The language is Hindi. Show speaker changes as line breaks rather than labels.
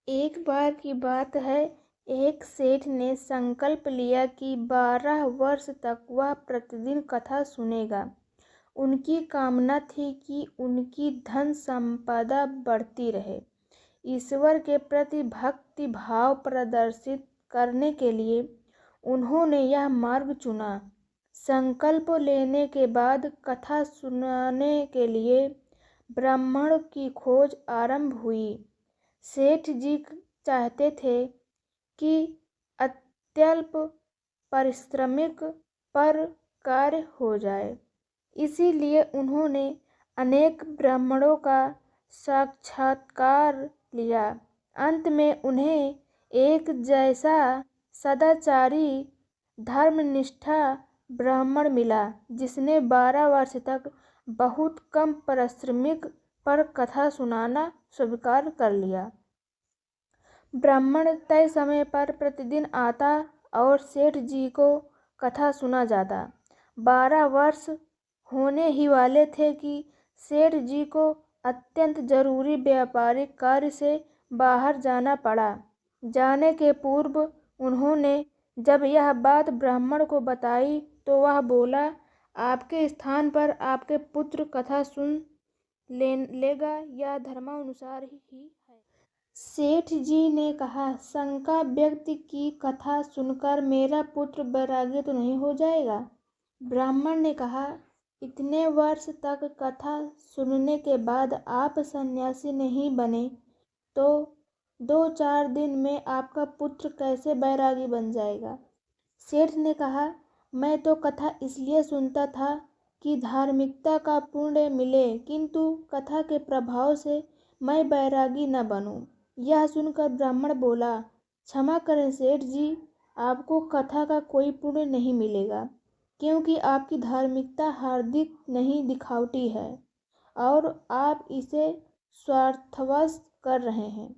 एक बार की बात है, एक सेठ ने संकल्प लिया कि 12 वर्ष तक वह प्रतिदिन कथा सुनेगा। उनकी कामना थी कि उनकी धन संपदा बढ़ती रहे। ईश्वर के प्रति भक्ति भाव प्रदर्शित करने के लिए उन्होंने यह मार्ग चुना। संकल्प लेने के बाद कथा सुनाने के लिए ब्राह्मण की खोज आरंभ हुई। सेठ जी चाहते थे कि अत्यल्प पारिश्रमिक पर कार्य हो जाए, इसीलिए उन्होंने अनेक ब्राह्मणों का साक्षात्कार लिया। अंत में उन्हें एक जैसा सदाचारी धर्मनिष्ठा ब्राह्मण मिला, जिसने 12 वर्ष तक बहुत कम पारिश्रमिक पर कथा सुनाना स्वीकार कर लिया। ब्राह्मण तय समय पर प्रतिदिन आता और सेठ जी को कथा सुना जाता। 12 वर्ष होने ही वाले थे कि सेठ जी को अत्यंत जरूरी व्यापारिक कार्य से बाहर जाना पड़ा। जाने के पूर्व उन्होंने जब यह बात ब्राह्मण को बताई तो वह बोला, आपके स्थान पर आपके पुत्र कथा सुन लेगा, यह धर्मानुसार ही है। सेठ जी ने कहा, शंका व्यक्ति की कथा सुनकर मेरा पुत्र वैरागी तो नहीं हो जाएगा? ब्राह्मण ने कहा, इतने वर्ष तक कथा सुनने के बाद आप सन्यासी नहीं बने तो 2-4 दिन में आपका पुत्र कैसे बैरागी बन जाएगा? सेठ ने कहा, मैं तो कथा इसलिए सुनता था कि धार्मिकता का पुण्य मिले, किंतु कथा के प्रभाव से मैं बैरागी न बनूं। यह सुनकर ब्राह्मण बोला, क्षमा करें सेठ जी, आपको कथा का कोई पुण्य नहीं मिलेगा, क्योंकि आपकी धार्मिकता हार्दिक नहीं दिखावटी है और आप इसे स्वार्थवश कर रहे हैं।